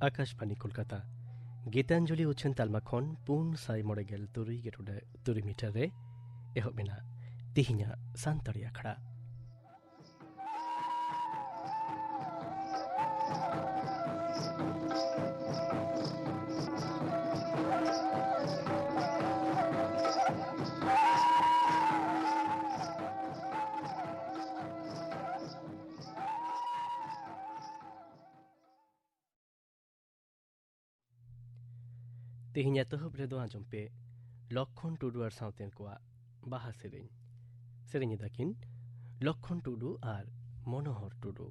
आकाशवाणी कोलकाता गीतांजलि उछन तालमा खन पुन साई मोड़ेगेल तुरी गेटुडे तुरी मीटर रे एहो बिना तिहिnya सांतरी आखड़ा तिहिnya तहब रेदो आजम पे लक्षण टुडू और साउतेन कोआ बाहा सेरेन सेरेन दाकिन लक्षण टुडू और मनोहर टुडू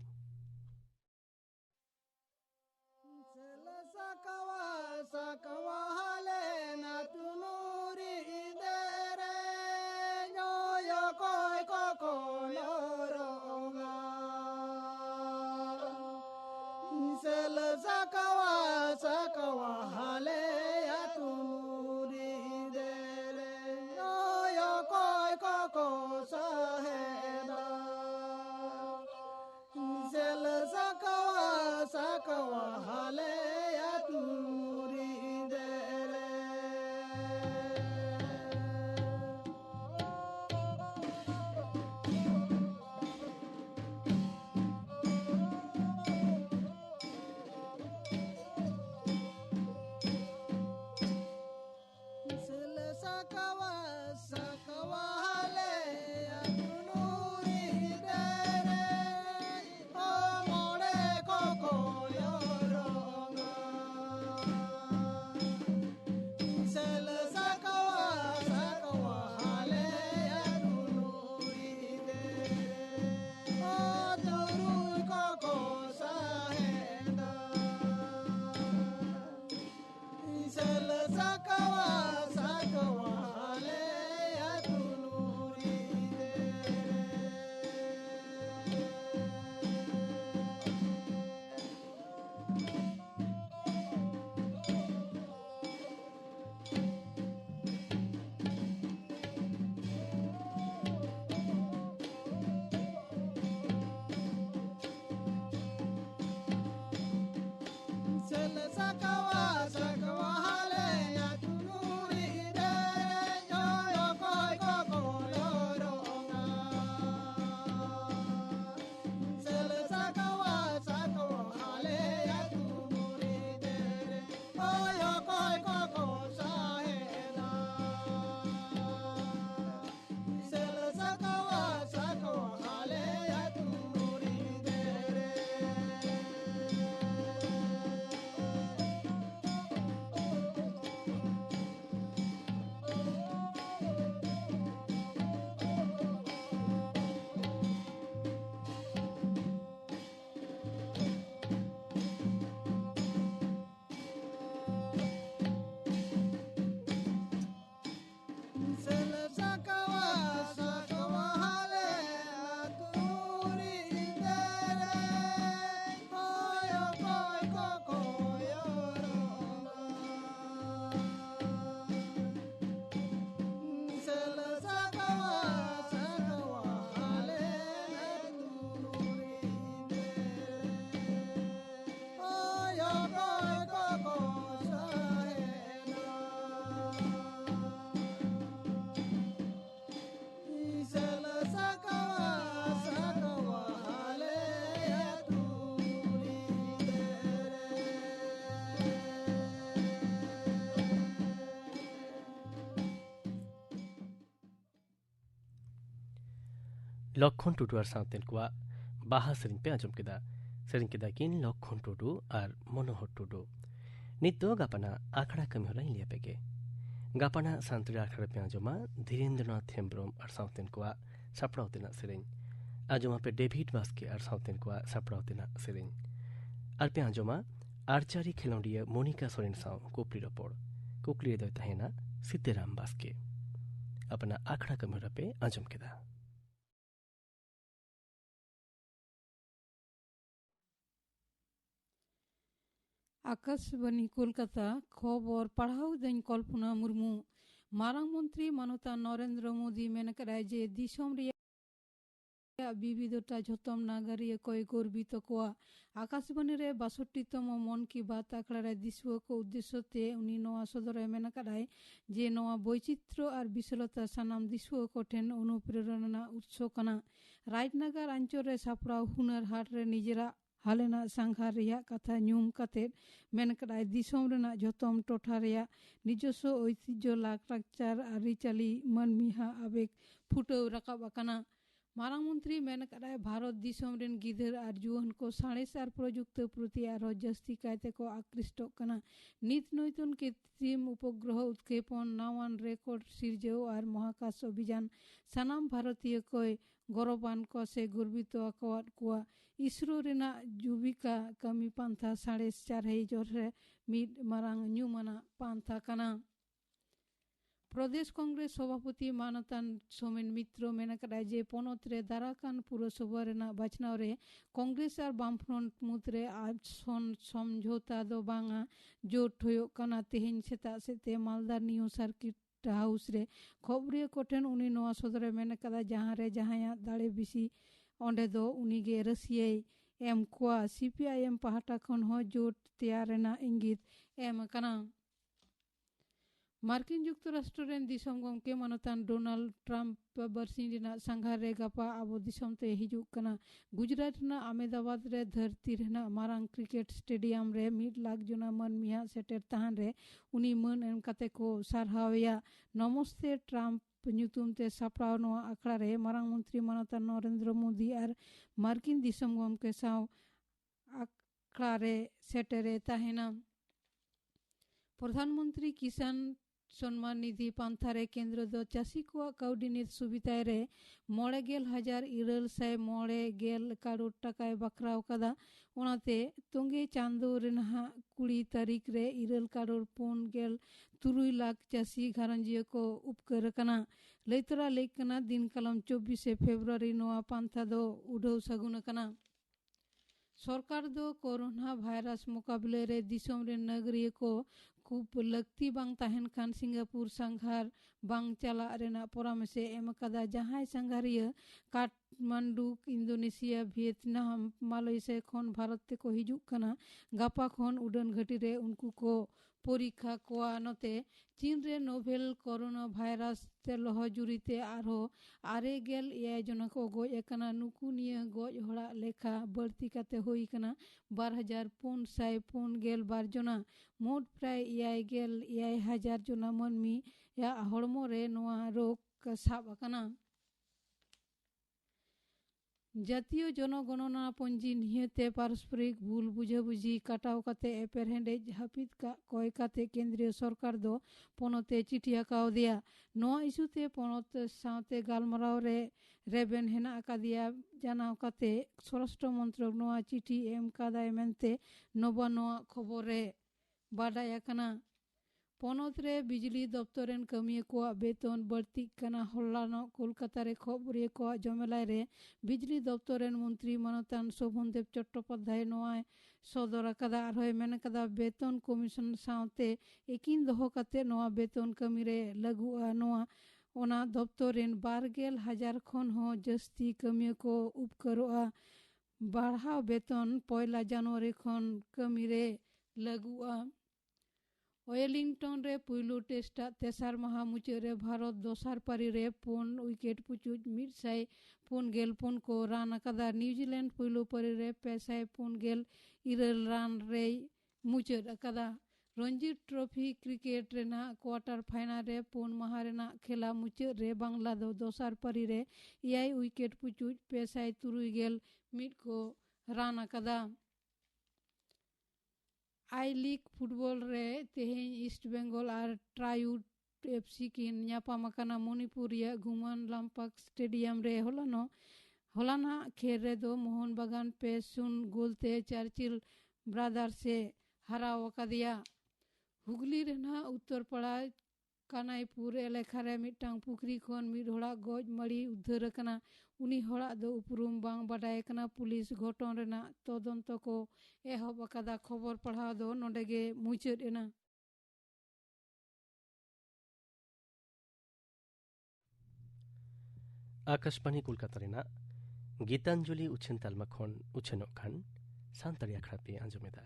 लक्षण टुडू और साउतेन कोआ बाहा सेरिन पे आजम केदा किन लक्षण टुडू और मनोहर टुडू नित्तो गापना आखड़ा कमी होला लिया पेगे गापना सांतरी आखड़ा पे आजमा धीरेन्द्रनाथ हेम्ब्रोम और साउतेन कोआ सपड़ाउतेना सेरिन आजमा पे डेविड बास्के और साउतेन कोआ सपड़ाउतेना सेरिन और पे आजमा आर्चारी खिलौंडिया मोनिका सोरेन साउ कोपली रपोड़ कोकली दो तहेना सीतेराम बास्के अपना आखड़ा कमी होला पे आजम केदा आकाशवाणी कोलकाता खबर पढ़ाऊ दिन कल्पना मुर्मू मारांग मंत्री मानवता नरेंद्र मोदी मेनक राज्य दिसम ᱨᱮᱭᱟᱜ ᱵᱤᱵᱤᱫᱷᱚতা ᱡᱷᱚᱛᱚᱢ ᱱᱟᱜᱟᱨᱤᱭᱟᱹ ᱠᱚᱭ ᱜᱚᱨᱵᱤᱛ ᱠᱚᱣᱟ। ᱟᱠᱟশᱵᱟণী ᱨᱮ 62তম মন কি বাত আখড়ারে দিশুয়া ᱠᱚ উদ্দেশ্যতে উনি নোয়া সদরে মেন কাদায় যে নোয়া বৈচিত্র্য আর বিশালতা সানাম দিশুয়া ᱠᱚ ᱴᱷᱮᱱ অনুপ্রেরণা উৎস কানা। রাজনগর অঞ্চলে সাপড়াও হুনার হাট রে নিজেরাᱜ हालेना सांघार रेया कथा ᱧᱩᱢ कते मेन कदाय दिसोम रेना झोतम टोठा रेया निजस्व ऐतिह्य लाकलाकचार आरिचाली मानमिहा आवेग फुटाव राकाब आकाना। मारांग मंत्री मेन कदाय भारत दिसोम रेन गिदर आर जुआन को साणेस आर प्रयुक्त प्रति आरो जस्ती कायते को आकृष्ट कना। नित नैतन कृत्रिम उपग्रह उत्क्षेपण नावान रेकर्ड सिरजेव आर महाकाश अभियान सानाम भारतीय कोय गौरवान को से गर्वित आकवाद कुआ। इसरो रेना जुबिका कमी पांथा 4.5 जोरे मिड मारांग ᱧᱩᱢᱟᱱᱟ पांथा कना। प्रदेश कांग्रेस सभापति मानतान सोमेन मित्र मेन कदाय जे पोनत रे दाराकान पुरसभा रेना बाछनाव रे कांग्रेस आर बामफ्रंट मुद्रे आसन समझौता दो बांगा जोट होयो कना। तेहेन सेता सेते मालदा नियो सर्किट हाउस रे खबरिया कोठेन उनी नोआ सदरे मेन कदा जहां रे जहाया दाड़े बिसी ओंडे दो उनी गे रसिया एम कुआ। सीपीआईएम पाहटा खन हो जोट तैयार रेना इंगित एम कना। मार्किन जुक्तराष्ट्र रेन दिसोम गमके मानतान डोनाल्ड ट्रम्प बरसिन रेना सांघार रे गापा आबो दिसोम ते हिजुक कना। गुजरात रेना अहमदाबाद रे धरती रेना मारांग क्रिकेट स्टेडियम रे 1 लाख जना मानमिया सेटेर तहान रे उनी मन एम कते को सारहावया। नमस्ते ट्रम्प ᱧᱩᱛᱩᱢ ᱛᱮ ᱥᱟᱯᱲᱟᱣ ᱱᱚᱣᱟ ᱟᱠᱷᱲᱟ ᱨᱮ ᱢᱟᱨᱟᱝ ᱢᱚᱱᱛᱨᱤ ᱢᱟᱱᱚᱛᱟᱱ ᱱᱚᱨᱮᱱᱫᱨᱚ ᱢᱳᱫᱤ ᱟᱨ ᱢᱟᱨᱠᱤᱱ ᱫᱤᱥᱚᱢ ᱜᱚᱢᱠᱮ ᱥᱟᱶ ᱟᱠᱷᱲᱟ ᱨᱮ ᱥᱮᱴᱮᱨᱮ ᱛᱟᱦᱮᱱᱟ। प्रधानमंत्री किसान सम्मान निधि पांथा रे केंद्र दो चासी को काउडी नित सुविधा रे 90,809 करोड़ टाका बखराव कदा। ओनाते तोंगे चांदो रेनहा 20 तारीख रे 9 करोड़ 3 लाख चासी घरंजिया को उपकर कना। लैतरा लेकना दिन कलम 24 फेब्रुआरी नोआ पांथा दो उडौ सगुन कना। सरकार दो कोरोना वायरस मुकाबले रे दिसोम रे नगरिय को खूब लगती बांग ताहन खान सिंगापुर सांघार बांग चला रेना परामर्श एम कदा। जहां सांघारिय काठमांडू इंडोनेशिया वियतनाम मालयेशिया खन भारत ते को हिजुक कना। गापा खन उड़ान घाटी रे उनको को परीक्षा कोआ नते चीन रे नोवेल कोरोना वायरस ते लह जुरीते आरो 8 जना को गोज एकना। नुकु निया गोज होड़ा लेखा बढ़ती काते होई कना 12,542 जना। मोट प्राय 8,000 जना मनमी या हड़मो रे नोआ रोग साब कना। জাতীয় জনগণনা পঞ্জি নিহতে পারস্পরিক ভুল বুঝাবুঝি কাটাও কাতে এপেরহেন্ডেজ হাপিদ কয় কাতে কেন্দ্রীয় সরকার দো পনতে চিঠি আকাও দেয়া। নোয়া ইস্যুতে পনত সাথে গালমারাও রে রেবেন হেনা আকাদিয়া জানাও কাতে স্বরাষ্ট্র মন্ত্রক নোয়া চিঠি এম কাদায় মেনতে নবা নোয়া খবরে বাডায় কানা। पनत रे बिजली दफ्तरेन कमिया को बेतन बढ़ती कना। हल्लानो कोलकाता रे खबरिया को जमेलाय रे बिजली दफ्तरेन मंत्री मानतान शोभनदेव चट्टोपाध्याय नोआ सदर कदा आरहोय मेन कदा बेतन कमिशन सावते एकिन दोहो कते नोआ बेतन कमी रे लगुआ। नोआ ओना दफ्तरेन 12,000 खन हो जस्ती कमिया को उपकरोआ। बढ़ाव बेतन 1 जनवरी खन कमी रे लगुआ। ওয়েলিংটন রে পুইলু টেস্টা তেসার মাহা মুচে ভারত দোসার পারি রে 4 উইকেট পুচুজ 145 को রান আকাদা। নিউজিল্যান্ড পুইলু পারি রে 540 রান রে মুচে আকাদা। রঞ্জি ট্রফি ক্রিকেट रेना क्वार्टर फाइनल रे 4 माह रेना खेला मुचे रे बांग्ला दो दोसार पारी रे 6 उइकेट पुचुज 531 को रान आकादा। आई लीग फुटबॉल रे तेहें ईस्ट बेंगल और ट्रायूड एफसी किन ᱧᱟᱯᱟᱢᱟᱠᱟᱱᱟ मणिपुर या घुमान लंपाक स्टेडियम रे होलाना खेल रे दो मोहन बागान 5-0 गोलते चार्चिल ब्रादर से हराव अकादिया। हुगली रेना उत्तर पड़ा कानाईपुर एलेखा रे मिटांग पुखरी खन मिड होड़ा गोज मड़ी उद्धार कना। उनी होड़ा दो उपरुम बांग बाडाय कना। पुलिस घटन रेना तदंत को एहब अकादा। खबर पढ़ाव दो नोडेगे मुचाद एना। आकाशवाणी कोलकाता रेना ᱜीᱛᱟᱧᱡᱚᱞᱤ ᱩᱪᱷᱟᱹᱱ ᱛᱟᱞᱢᱟ ᱠᱷᱚᱱ ᱩᱪᱷᱟᱹᱱᱚᱜ ᱠᱷᱟᱱ ᱥᱟᱱᱛᱟᱲᱤ ᱟᱠᱷᱲᱟ ᱯᱮ ᱟᱸᱡᱚᱢᱮᱫᱟ।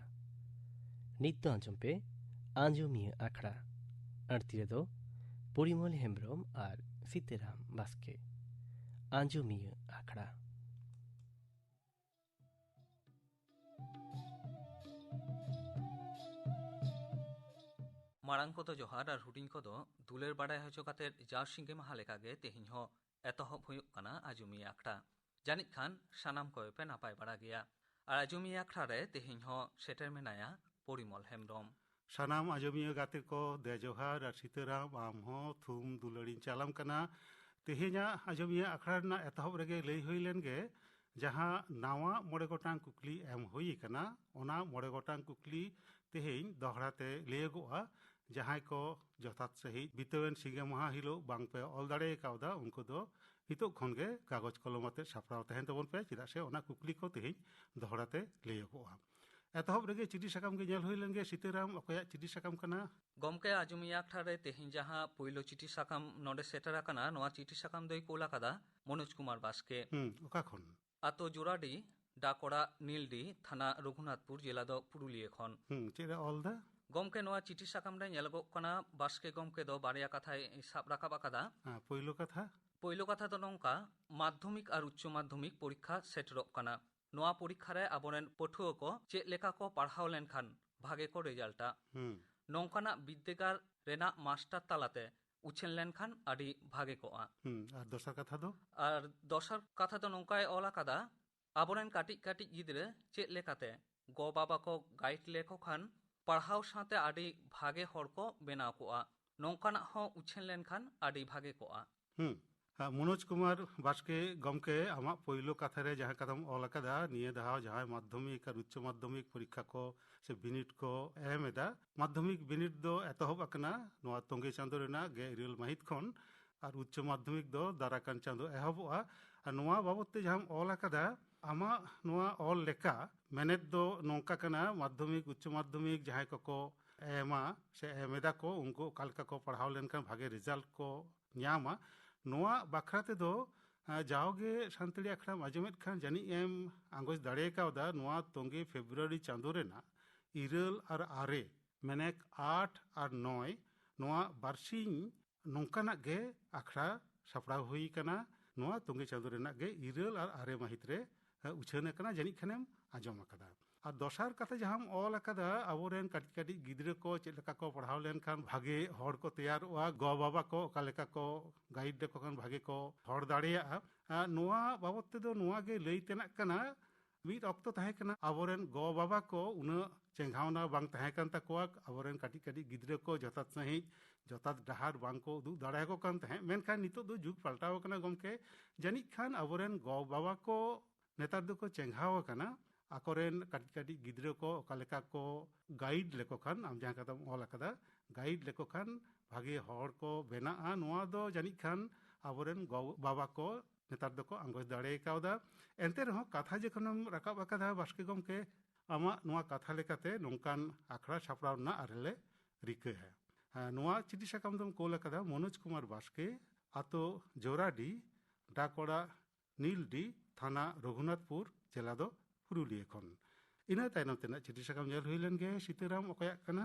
ᱱᱤᱛ ᱫᱚ ᱟᱸᱡᱚᱢ ᱯᱮ ᱟᱸᱡᱚᱢᱤᱭᱟᱹ ᱟᱠᱷᱲᱟ। ᱟᱹᱲᱛᱤ ᱨᱮᱫᱚ ᱯᱚᱨᱤᱢᱚᱞ ᱦᱮᱢᱵᱨᱚᱢ ᱟᱨ ᱥᱤᱛᱟᱹᱨᱟᱢ ᱵᱟᱥᱠᱮ। ᱟᱸᱡᱚᱢᱤᱭᱟᱹ ᱟᱠᱷᱲᱟ। ᱢᱟᱲᱟᱝ ᱠᱚᱫᱚ ᱡᱚᱦᱟᱨ ᱟᱨ ᱦᱩᱰᱤᱧ ᱠᱚᱫᱚ ᱫᱩᱞᱟᱹᱲ ᱵᱟᱲᱟᱭ ᱦᱚᱪᱚ ᱠᱟᱛᱮᱫ ᱡᱟᱣ ᱥᱤᱸᱜᱮ ᱢᱟᱦᱟ ᱞᱮᱠᱟᱜᱮ ᱛᱮᱦᱮᱧ ᱦᱚᱸ ᱮᱛᱚᱦᱚᱵ ᱦᱩᱭᱩᱜ ᱠᱟᱱᱟ ᱟᱸᱡᱚᱢᱤᱭᱟᱹ ᱟᱠᱷᱲᱟ। ᱡᱟᱹᱱᱤᱡ ᱠᱷᱟᱱ ᱥᱟᱱᱟᱢ ᱠᱚᱜᱮ ᱯᱮ ᱱᱟᱯᱟᱭ ᱵᱟᱲᱟ ᱜᱮᱭᱟ। ᱟᱨ ᱟᱸᱡᱚᱢᱤᱭᱟᱹ ᱟᱠᱷᱲᱟ ᱨᱮ ᱛᱮᱦᱮᱧ ᱦᱚᱸ ᱥᱮᱴᱮᱨ ᱢᱮᱱᱟᱭᱟ ᱯᱚᱨᱤᱢᱚᱞ ᱦᱮᱢᱵᱨᱚᱢ। ᱥᱟᱱᱟᱢ ᱟᱸᱡᱚᱢᱤᱭᱟᱹ ᱜᱟᱛᱮ ᱠᱚ ᱫᱮ ᱡᱚᱦᱟᱨ ᱟᱨ ᱥᱤᱛᱟᱹᱨᱟᱢ ᱟᱢ ᱦᱚᱸ ᱛᱷᱩᱢ ᱫᱩᱞᱟᱹᱲᱤᱧ ᱪᱟᱞᱟᱢ ᱠᱟᱱᱟ। ᱛᱮᱦᱮᱧᱟᱜ ᱟᱸᱡᱚᱢᱤᱭᱟᱹ ᱟᱠᱷᱲᱟ ᱨᱮᱱᱟᱜ ᱮᱛᱚᱦᱚᱵ ᱨᱮᱜᱮ ᱞᱟᱹᱭ ᱦᱩᱭ ᱞᱮᱱ ᱜᱮ ᱡᱟᱦᱟᱸ ᱱᱟᱣᱟ 9 ᱜᱚᱴᱟᱝ ᱠᱩᱠᱞᱤ ᱮᱢ ᱦᱩᱭ ᱟᱠᱟᱱᱟ ᱚᱱᱟ 9 ᱜᱚᱴᱟᱝ ᱠᱩᱠᱞᱤ ᱛᱮᱦᱮᱧ ᱫᱚᱦᱲᱟ ᱛᱮ ᱞᱟᱹᱭᱟᱹᱜᱚᱜᱼᱟ। ᱡᱟᱦᱟᱸᱭ ᱠᱚ ᱡᱚᱛᱷᱟᱛ ᱥᱟᱺᱦᱤᱡ ᱵᱤᱛᱟᱹᱣᱮᱱ ᱥᱤᱸᱜᱮ ᱢᱟᱦᱟ ᱦᱤᱞᱳᱜ ᱵᱟᱝ ᱯᱮ ᱚᱞ ᱫᱟᱲᱮ ᱠᱟᱣᱫᱟ ᱩᱱᱠᱩ ᱫᱚ ᱱᱤᱛᱚᱜ ᱠᱷᱚᱱ ᱜᱮ ᱠᱟᱜᱚᱡᱽ ᱠᱚᱞᱚᱢ ᱟᱛᱮ ᱥᱟᱯᱲᱟᱣ ᱛᱟᱦᱮᱱ ᱛᱟᱵᱚᱱ ᱯᱮ ᱪᱮᱫᱟᱜ ᱥᱮ ᱚᱱᱟ ᱠᱩᱠᱞᱤ ᱠᱚ ᱛᱮᱦᱮᱧ ᱫᱚᱦᱲᱟ te ᱞᱟᱹᱭᱟᱹᱜᱚᱜᱼᱟ। ᱮᱛᱚᱦᱚᱵ ᱨᱮᱜᱮ ᱪᱤᱴᱷᱤ ᱥᱟᱠᱟᱢ ᱜᱮ ᱧᱮᱞ ᱦᱩᱭ ᱞᱮᱱ ᱜᱮ ᱥᱤᱛᱟᱹᱨᱟᱢ ᱚᱠᱚᱭᱟᱜ ᱪᱤᱴᱷᱤ ᱥᱟᱠᱟᱢ ᱠᱟᱱᱟ? ᱜᱚᱢᱠᱮ ᱟᱸᱡᱚᱢᱤᱭᱟᱹ ᱟᱠᱷᱲᱟ ᱨᱮ ᱛᱮᱦᱮᱧ ᱡᱟᱦᱟᱸ ᱯᱳᱭᱞᱳ ᱪᱤᱴᱷᱤ ᱥᱟᱠᱟᱢ ᱱᱚᱰᱮ ᱥᱮᱴᱮᱨ ᱟᱠᱟᱱᱟ ᱱᱚᱣᱟ ᱪᱤᱴᱷᱤ ᱥᱟᱠᱟᱢ ᱫᱚᱭ ᱠᱳᱞ ᱟᱠᱟᱫᱟ ᱢᱚᱱᱳᱡ ᱠᱩᱢᱟᱨ ᱵᱟᱥᱠᱮ। ᱚᱠᱟ ᱠᱷᱚᱱ? ᱟᱛᱳ ᱡᱳᱲᱟᱰᱤ ᱰᱟᱠ ᱚᱲᱟᱜ ᱱᱤᱞᱰᱤ ᱛᱷᱟᱱᱟ ᱨᱚᱜᱷᱩᱱᱟথপুর ᱡᱮᱞᱟ ᱫᱚ ᱯᱩᱨᱩᱞᱤᱭᱟᱹ ᱠᱷᱚᱱ। ᱪᱮᱫ ᱮ ᱚᱞ ᱫᱟ? ᱜᱚᱢᱠᱮ ᱱᱚᱣᱟ ᱪᱤᱴᱷᱤ ᱥᱟᱠᱟᱢ ᱨᱮ ᱧᱮᱞᱚᱜᱚᱜ ᱠᱟᱱᱟ ᱵᱟᱥᱠᱮ ᱜᱚᱢᱠᱮ ᱫᱚ ᱵᱟᱨᱭᱟ ᱠᱟᱛᱷᱟᱭ ᱥᱟᱵ ᱨᱟᱠᱟᱵ ᱟᱠᱟᱫᱟ। ᱯᱳᱭᱞᱳ ᱠᱟᱛᱷᱟ? ᱯᱳᱭᱞᱳ ᱠᱟᱛᱷᱟ ᱫᱚ ᱱᱚᱝᱠᱟ ᱢᱟᱫᱽᱫᱷᱚᱢᱤᱠ ᱟᱨ ᱩच्ᱪᱚ ᱢᱟᱫᱽᱫᱷᱚᱢᱤᱠ ᱯᱚᱨᱤᱠᱠᱷᱟ ᱥᱮᱴᱮᱨᱚᱜ ᱠᱟᱱᱟ। ᱱᱚᱣᱟ ᱯᱚᱨᱤᱠᱠᱷᱟ ᱨᱮ ᱟᱵᱚᱨᱮᱱ ᱯᱟᱹᱴᱷᱩᱣᱟᱹ ᱠᱚ ᱪᱮᱫ ᱞᱮᱠᱟ ᱠᱚ ᱯᱟᱲᱦᱟᱣ ᱞᱮᱱᱠᱷᱟᱱ ᱵᱷᱟᱜᱮ ᱠᱚ ᱨᱮᱡᱟᱞᱴᱟ। ᱱᱚᱝᱠᱟᱱᱟᱜ ᱵᱤᱫᱽᱫᱟᱹᱜᱟᱲ ᱨᱮᱱᱟᱜ ᱢᱟᱥᱴᱟᱨ ᱛᱟᱞᱟᱛᱮ ᱩᱪᱷᱟᱹᱱ ᱞᱮᱱᱠᱷᱟᱱ ᱟᱹᱰᱤ ᱵᱷᱟᱜᱮ ᱠᱚᱜᱼᱟ। ᱟᱨ ᱫᱚᱥᱟᱨ ᱠᱟᱛᱷᱟ ᱫᱚ? ᱟᱨ ᱫᱚᱥᱟর ᱠᱟᱛᱷᱟ ᱫᱚ ᱱᱚᱝকাᱭ ᱚᱞ ᱟᱠᱟᱫᱟ ᱟᱵᱚᱨᱮᱱ ᱠᱟᱹᱴᱤᱡ ᱠᱟᱹᱴᱤᱡ ᱜᱤᱫᱽᱨᱟᱹ ᱪᱮᱫ ᱞᱮᱠᱟᱛᱮ ᱜᱚ ᱵᱟᱵᱟ ᱠᱚ ᱜᱟᱭᱤᱰ ᱞᱮᱠᱚ ᱠᱷᱟᱱ ᱯᱟᱲᱦᱟᱣ ᱥᱟᱶᱛᱮ ᱟᱹᱰᱤ ᱵᱷᱟᱜᱮ ᱦᱚᱲ ᱠᱚ ᱵᱮᱱᱟᱣ ᱠᱚᱜᱼᱟ। ᱱᱚᱝᱠᱟᱱᱟᱜ ᱦᱚᱸ ᱩᱪᱷᱟᱹᱱ ᱞᱮᱱᱠᱷᱟन ᱟᱹᱰᱤ ᱵᱷᱟᱜᱮ ᱠᱚᱜᱼᱟ। ᱢᱚᱱᱳᱡ ᱠᱩᱢᱟᱨ ᱵᱟᱥᱠᱮ ᱜᱚᱢᱠᱮ ᱟᱢᱟᱜ ᱯᱳᱭᱞᱳ ᱠᱟᱛᱷᱟ ᱨᱮ ᱡᱟᱦᱟᱸ ᱠᱟᱛᱷᱟᱢ ᱚᱞ ᱟᱠᱟᱫᱟ ᱱᱤᱭᱟᱹ ᱫᱷᱟᱣ ᱡᱟᱦᱟᱸᱭ ᱢᱟᱫᱽᱫᱷᱚᱢᱤᱠ ᱟᱨ ᱩच्ᱪᱚ ᱢᱟᱫᱽᱫᱷᱚᱢᱤᱠ ᱯᱚᱨᱤᱠᱠᱷᱟ ᱠᱚ ᱥᱮ ᱵᱤᱱᱤᱰ ᱠᱚ ᱮᱢ ᱮᱫᱟ ᱢᱟᱫᱽᱫᱷᱚᱢᱤᱠ ᱵᱤᱱᱤᱰ ᱫᱚ ᱮᱛᱚᱦᱚᱵ ᱟᱠᱟᱱᱟ ᱱᱚᱣᱟ ᱛᱚᱸᱜᱮ ᱪᱟᱸᱫᱳ ᱨᱮᱱᱟᱜ 9 ᱢᱟᱹᱦᱤᱛ ᱠᱷᱚᱱ ᱟᱨ ᱩच्ᱪᱚ ᱢᱟᱫᱽᱫᱷᱚᱢᱤᱠ ᱫᱚ ᱫᱟᱨᱟᱠᱟᱱ ᱪᱟᱸᱫᱳ ᱮᱦᱚᱵᱚᱜᱼᱟ। ᱟᱨ ᱱᱚᱣᱟ ᱵᱟᱵᱚᱫ ᱛᱮ ᱡᱟᱦᱟᱸᱢ ᱚᱞ ᱟᱠᱟᱫᱟ ᱟᱢᱟᱜ ᱱᱚᱣᱟ ᱚᱞ ᱞᱮᱠᱟ ᱢᱮᱱᱮᱫ ᱫᱚ ᱱᱚᱝᱠᱟ ᱠᱟᱱᱟ ᱢᱟᱫᱽᱫᱷᱚᱢᱤᱠ ᱩच्ᱪᱚ ᱢᱟᱫᱽᱫᱷᱚᱢᱤᱠ ᱡᱟᱦᱟᱸᱭ ᱠᱚᱠᱚ ᱮᱢᱟ ᱥᱮ ᱮᱢ ᱮᱫᱟ ᱠᱚ ᱩᱱᱠᱩ ᱚᱠᱟ ᱞᱮᱠᱟ ᱠᱚ ᱯᱟᱲᱦᱟᱣ ᱞᱮᱱᱠᱷᱟᱱ ᱵᱷᱟᱜᱮ ᱨᱮᱡᱟᱞᱴ ko ᱧᱟᱢᱟ ᱱᱚᱣᱟ ᱵᱟᱠᱷᱨᱟ ᱛᱮᱫᱚ ᱡᱟᱣᱜᱮ ᱥᱟᱱᱛᱟᱲᱤ ᱟᱠᱷᱲᱟᱢ ᱟᱸᱡᱚᱢᱮᱫ ᱠᱷᱟᱱ ᱡᱟᱹᱱᱤᱡ ᱮᱢ ᱟᱸᱜᱚᱪ ᱫᱟᱲᱮ ᱠᱟᱣᱫᱟ ᱱᱚᱣᱟ ᱛᱚᱸᱜᱮ ᱯᱷᱮᱵᱨᱩᱣᱟᱨᱤ ᱪᱟᱸᱫᱳ ᱨᱮᱱᱟᱜ 9 ᱟᱨ 9 ᱢᱮᱱᱮᱠ 8 ᱟᱨ 9 ᱱᱚᱣᱟ ᱵᱟᱨᱥᱤᱧ ᱱᱚᱝᱠᱟᱱᱟᱜ ᱜᱮ ᱟᱠᱷᱲᱟ ᱥᱟᱯᱲᱟᱣ ᱦᱩᱭ ᱟᱠᱟᱱᱟ ᱱᱚᱣᱟ ᱛᱚᱸᱜᱮ ᱪᱟᱸᱫᱳ ᱨᱮᱱᱟᱜ ᱜᱮ 9 ᱟᱨ 9 ᱢᱟᱹᱦᱤᱛ ᱨᱮ ᱩᱪᱷᱟᱹᱱ ᱟᱠᱟᱱᱟ ᱡᱟᱹᱱᱤᱡ ᱠᱷᱟᱱᱮᱢ ᱟᱸᱡᱚᱢ ᱟᱠᱟᱫᱟ। ᱟᱨ ᱫᱚᱥᱟᱨ ᱠᱟᱛᱷᱟ ᱡᱟᱦᱟᱸᱢ ᱚᱞ ᱟᱠᱟᱫᱟ ᱟᱵᱚᱨᱮᱱ ᱠᱟᱹᱴᱤᱡ ᱠᱟᱹᱴᱤᱡ ᱜᱤᱫᱽᱨᱟᱹ ᱠᱚ ᱪᱮᱫ ᱞᱮᱠᱟ ᱠᱚ ᱯᱟᱲᱦᱟᱣ ᱞᱮᱱᱠᱷᱟᱱ ᱵᱷᱟᱜᱮ ᱦᱚᱲ ᱠᱚ ᱛᱮᱭᱟᱨᱚᱜᱼᱟ ᱜᱚ ᱵᱟᱵᱟ ᱠᱚ ᱚᱠᱟ ᱞᱮᱠᱟ ᱠᱚ ᱜᱟᱭᱤᱰ ᱞᱮᱠᱚ ᱠᱷᱟᱱ ᱵᱷᱟᱜᱮ ᱠᱚ ᱦᱚᱲ ᱫᱟᱲᱮᱭᱟᱜᱼᱟ ᱱᱚᱣᱟ ᱵᱟᱵᱚᱫ ᱛᱮᱫᱚ ᱱᱚᱣᱟ ᱜᱮ ᱞᱟᱹᱭ ᱛᱮᱱᱟᱜ ᱠᱟᱱᱟ ᱢᱤᱫ ᱚᱠᱛᱚ ᱛᱟᱦᱮᱸ ᱠᱟᱱᱟ ᱟᱵᱚᱨᱮᱱ ᱜᱚ ᱵᱟᱵᱟ ᱠᱚ ᱩᱱᱟᱹᱜ ᱪᱮᱸᱜᱷᱟᱣᱱᱟ ᱵᱟᱝ ᱛᱟᱦᱮᱸ ᱠᱟᱱ ᱛᱟᱠᱚᱣᱟ ᱟᱵᱚᱨᱮᱱ ᱠᱟᱹᱴᱤᱡ ᱠᱟᱹᱴᱤᱡ ᱜᱤᱫᱽᱨᱟᱹ ᱠᱚ ᱡᱚᱛᱷᱟᱛ ᱥᱟᱺᱦᱤᱡ ᱡᱚᱛᱷᱟᱛ ᱰᱟᱦᱟᱨ ᱵᱟᱝ ᱠᱚ ᱩᱫᱩᱜ ᱫᱟᱲᱮᱭᱟᱠᱚ ᱠᱟᱱ ᱛᱟᱦᱮᱸᱫ ᱢᱮᱱᱠᱷᱟᱱ ᱱᱤᱛᱚᱜ ᱫᱚ ᱡᱩᱜᱽ ᱯᱟᱞᱴᱟᱣ ᱟᱠᱟᱱᱟ ᱜᱚᱢᱠᱮ ᱡᱟᱹᱱᱤᱡ ᱠᱷᱟᱱ ᱟᱵᱚᱨᱮᱱ ᱜᱚ ᱵᱟᱵᱟ ᱠᱚ ᱱᱮᱛᱟᱨ ᱫᱚᱠᱚ ᱪᱮᱸᱜᱷᱟᱣ ᱟᱠᱟᱱᱟ ᱟᱠᱚᱨᱮᱱ ᱠᱟᱹᱴᱤᱡ ᱠᱟᱹᱴᱤᱡ ᱜᱤᱫᱽᱨᱟᱹ ᱠᱚ ᱚᱠᱟ ᱞᱮᱠᱟ ᱠᱚ ᱜᱟᱭᱤᱰ ᱞᱮᱠᱚ ᱠᱷᱟᱱ ᱟᱢ ᱡᱟᱦᱟᱸ ᱠᱟᱛᱷᱟᱢ ᱚᱞ ᱟᱠᱟᱫᱟ ᱜᱟᱭᱤᱰ ᱞᱮᱠᱚ ᱠᱷᱟᱱ ᱵᱷᱟᱜᱮ ᱦᱚᱲ ᱠᱚ ᱵᱮᱱᱟᱜᱼᱟ ᱱᱚᱣᱟ ᱫᱚ ᱡᱟᱹᱱᱤᱡ ᱠᱷᱟᱱ ᱟᱵᱚᱨᱮᱱ ᱜᱚ ᱵᱟᱵᱟ ᱠᱚ ᱱᱮᱛᱟর ᱫᱚᱠᱚ ᱟᱸᱜᱚᱪ ᱫᱟᱲᱮ ᱠᱟᱣᱫᱟ ᱮᱱᱛᱮ ᱨᱮᱦᱚᱸ ᱠᱟᱛᱷᱟ ᱡᱚᱠᱷᱚᱱᱮᱢ ᱨᱟᱠᱟᱵ ᱟᱠᱟᱫᱟ ᱵᱟᱥᱠᱮ ᱜᱚᱢᱠᱮ ᱟᱢᱟᱜ ᱱᱚᱣᱟ ᱠᱟᱛᱷᱟ ᱞᱮᱠᱟᱛᱮ ᱱᱚᱝᱠᱟᱱ ᱟᱠᱷᱲᱟ ᱥᱟᱯᱲᱟᱣ ᱨᱮᱱᱟᱜ ᱟᱨᱞᱮ ᱨᱤᱠᱟᱹᱭᱟ ᱱᱚᱣᱟ ᱪᱤᱴᱷᱤ ᱥᱟᱠᱟᱢ ᱫᱚᱢ ᱠᱳᱞ ᱟᱠᱟᱫᱟ ᱢᱚᱱᱳᱡ ᱠᱩᱢᱟᱨ ᱵᱟᱥᱠᱮ ᱟᱛᱳ ᱡᱳᱨᱟᱰᱤ ᱰᱟᱠ ᱚᱲᱟᱜ ᱱᱤᱞᱰᱤ ᱛᱷᱟᱱᱟ ᱨᱚᱜᱷᱩᱱᱟথপুর ᱡᱮᱞᱟ ᱫᱚ ᱯᱩᱨᱩᱞᱤᱭᱟᱹ ᱠᱷᱚᱱ ᱤᱱᱟᱹ ᱛᱟᱭᱱᱚᱢ ᱛᱮᱱᱟᱜ ᱪᱤᱴᱷᱤ ᱥᱟᱠᱟᱢ ᱧᱮᱞ ᱦᱩᱭ ᱞᱮᱱ ᱜᱮ ᱥᱤᱛᱟᱹᱨᱟᱢ ᱚᱠᱚᱭᱟᱜ ᱠᱟᱱᱟ?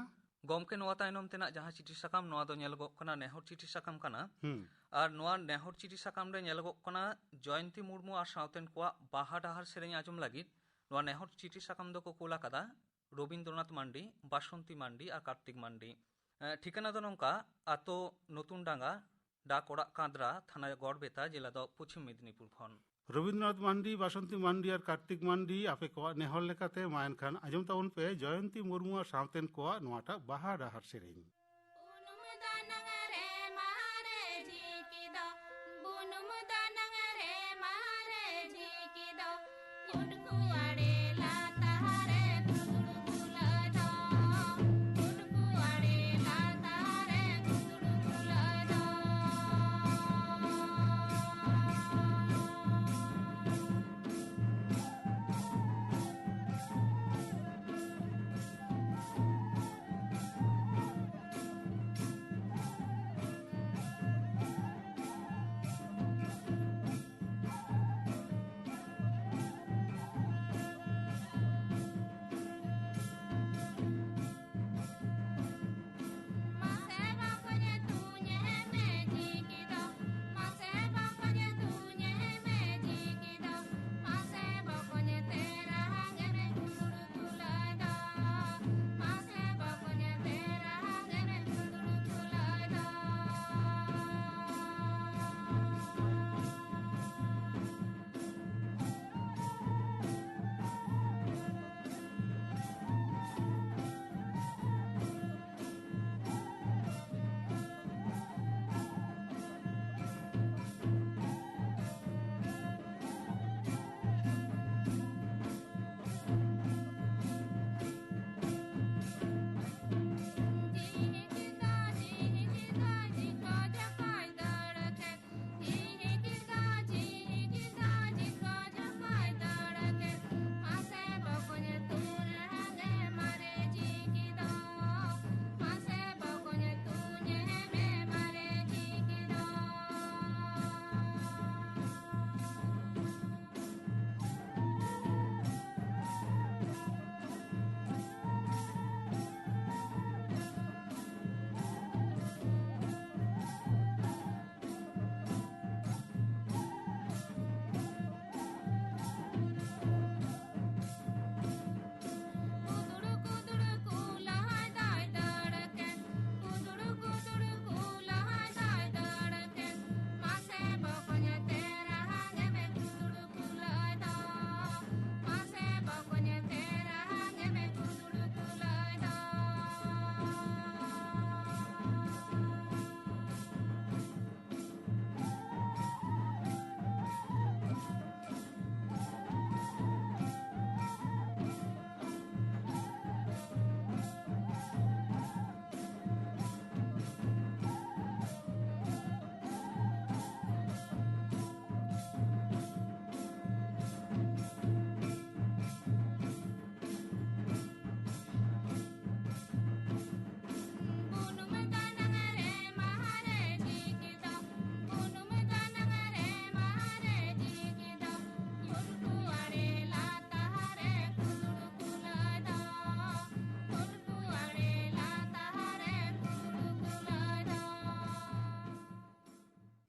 ᱜᱚᱢᱠᱮ ᱱᱚᱣᱟ ᱛᱟᱭᱱᱚᱢ ᱛᱮᱱᱟᱜ ᱡᱟᱦᱟᱸ ᱪᱤᱴᱷᱤ ᱥᱟᱠᱟᱢ ᱱᱚᱣᱟ ᱫᱚ ᱧᱮᱞᱚᱜᱚᱜ ᱠᱟᱱᱟ ᱱᱮᱦᱚᱨ ᱪᱤᱴᱷᱤ ᱥᱟᱠᱟᱢ ᱠᱟᱱᱟ ᱟᱨ ᱱᱚᱣᱟ ᱱᱮᱦᱚᱨ ᱪᱤᱴᱷᱤ ᱥᱟᱠᱟᱢ ᱨᱮ ᱧᱮᱞᱚᱜᱚᱜ ᱠᱟᱱᱟ ᱡᱚᱭᱚᱱᱛᱤ ᱢᱩᱨᱢᱩ ᱟᱨ ᱥᱟᱶᱛᱮᱱ ᱠᱚᱣᱟᱜ ᱵᱟᱦᱟ ᱰᱟᱦᱟᱨ ᱥᱮᱨᱮᱧ ᱟᱸᱡᱚᱢ ᱞᱟᱹᱜᱤᱫ ᱱᱚᱣᱟ ᱱᱮᱦᱚᱨ ᱪᱤᱴᱷᱤ ᱥᱟᱠᱟᱢ ᱫᱚᱠᱚ ᱠᱳᱞ ᱟᱠᱟᱫᱟ রবীন্দ্রনাথ মান্ডি বাসন্তী মান্ডি আর কার্তিক মান্ডি ঠিকানা ᱫᱚ ᱱᱚᱝᱠᱟ ᱟᱛᱳ ᱱᱚᱛᱩᱱ ᱰᱟঙ্গা ᱰᱟᱠ ᱚᱲᱟᱜ ᱠᱟᱸᱫᱽᱨᱟ ᱛᱷᱟᱱᱟ ᱜᱚᱲᱵᱮতা ᱡᱮᱞᱟ ᱫᱚ ᱯᱚᱪᱷᱤᱢ ᱢᱮদিনীপুর ᱠᱷᱚᱱ রবীন্দ্রনাথ মান্ডি বাসন্তী মান্ডি আর কার্তিক মান্ডি আপে কোয়াᱜ ᱱᱮᱦᱚᱨ ᱞᱮᱠᱟᱛᱮ ᱢᱟ ᱮᱱᱠᱷᱟᱱ ᱟᱸᱡᱚᱢ ᱛᱟᱵᱚᱱ ᱯᱮ ᱡᱚᱭᱚᱱᱛᱤ ᱢᱩᱨᱢᱩ ᱟᱨ ᱥᱟᱶᱛᱮᱱ ᱠᱚᱣᱟᱜ ᱱᱚᱣᱟᱴᱟᱜ ᱵᱟᱦᱟ ᱰᱟᱦᱟᱨ ᱥᱮᱨᱮᱧ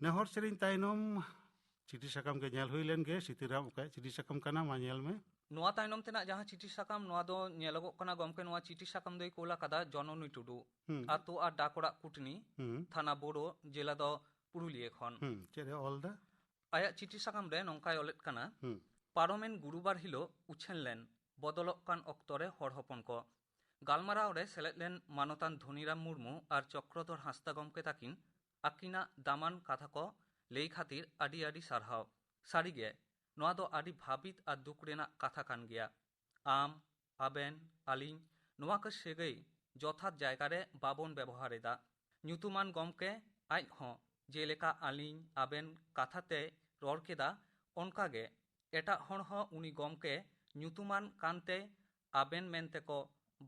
नेहर सेरिन तायनम चिठी साकाम के नेल हुई लेन गे सीताराम ओका चिठी साकाम काना मा नेल में ᱱᱚᱣᱟ ᱛᱟᱭᱱᱚᱢ ᱛᱮᱱᱟᱜ ᱡᱟᱦᱟᱸ ᱪᱤᱴᱷᱤ ᱥᱟᱠᱟᱢ ᱱᱚᱣᱟ ᱫᱚ ᱧᱮᱞᱚᱜᱚᱜ ᱠᱟᱱᱟ ᱜᱚᱢᱠᱮ ᱱᱚᱣᱟ ᱪᱤᱴᱷᱤ ᱥᱟᱠᱟᱢ ᱫᱚᱭ ᱠᱳᱞ ᱟᱠᱟᱫᱟ ᱡᱚᱱᱚᱱᱤ ᱴᱩᱰᱩ ᱟᱛᱳ ᱟᱨ ᱰᱟᱠ ᱚᱲᱟᱜ ᱠᱩᱴᱱᱤ ᱛᱷᱟᱱᱟ ᱵᱳᱲᱳ ᱡᱮᱞᱟ ᱫᱚ ᱯᱩᱨᱩᱞᱤᱭᱟᱹ ᱠᱷᱚᱱ ᱪᱮᱫ ᱮ ᱚᱞ ᱫᱟ ᱟᱭᱟᱜ ᱪᱤᱴᱷᱤ ᱥᱟᱠᱟᱢ ᱨᱮ ᱱᱚᱝᱠᱟᱭ ᱚᱞᱮᱫ ᱠᱟᱱᱟ ᱯᱟᱨᱚᱢᱮᱱ ᱜᱩᱨᱩᱵᱟᱨ ᱦᱤᱞᱳᱜ ᱩᱪᱷᱟᱹᱱ ᱞᱮᱱ ᱵᱚᱫᱚᱞᱚᱜ ᱠᱟᱱ ᱚᱠᱛᱚ ᱨᱮ ᱦᱚᱲ ᱦᱚᱯᱚᱱ ᱠᱚ ᱜᱟᱞᱢᱟᱨᱟᱣ ᱨᱮ ᱥᱮᱞᱮᱫ ᱞᱮᱱ ᱢᱟᱱᱚᱛᱟᱱ ᱫᱷᱚᱱᱤᱨᱟᱢ ᱢᱩᱨᱢᱩ ᱟᱨ ᱪᱚᱠᱨᱚধᱚᱨ ᱦᱟᱸᱥᱫᱟ ᱜᱚᱢᱠᱮ ᱛᱟᱹᱠᱤᱱ ᱟᱹᱠᱤᱱᱟᱜ ᱫᱟᱢᱟᱱ ᱠᱟᱛᱷᱟ ᱠᱚ ᱞᱟᱹᱭ ᱠᱷᱟᱹᱛᱤᱨ ᱟᱹᱰᱤ ᱟᱹᱰᱤ ᱥᱟᱨᱦᱟᱣ ᱥᱟᱹᱨᱤᱜᱮ ᱱᱚᱣᱟ ᱫᱚ ᱟᱹᱰᱤ ᱵᱷᱟᱵᱤᱛ ᱟᱨ ᱫᱩᱠ ᱨᱮᱱᱟᱜ ᱠᱟᱛᱷᱟ ᱠᱟᱱ ᱜᱮᱭᱟ ᱟᱢ ᱟᱵᱮᱱ ᱟᱹᱞᱤᱧ ᱱᱚᱣᱟ ᱠᱚ ᱥᱟᱹᱜᱟᱹᱭ ᱡᱚᱛᱷᱟᱛ ᱡᱟᱭᱜᱟ ᱨᱮ ᱵᱟᱵᱚᱱ ᱵᱮᱵᱚᱦᱟᱨᱮᱫᱟ ᱧᱩᱛᱩᱢᱟᱱ ᱜᱚᱢᱠᱮ ᱟᱡ ᱦᱚᱸ ᱡᱮᱞᱮᱠᱟ ᱟᱹᱞᱤᱧ ᱟᱵᱮᱱ ᱠᱟᱛᱷᱟᱛᱮ ᱨᱚᱲ ᱠᱮᱫᱟ ᱚᱱᱠᱟᱜᱮ ᱮᱴᱟᱜ ᱦᱚᱲ ᱦᱚᱸ ᱩᱱᱤ ᱜᱚᱢᱠᱮ ᱧᱩᱛᱩᱢᱟᱱ ᱠᱟᱱᱛᱮ ᱟᱵᱮᱱ ᱢᱮᱱᱛᱮᱠᱚ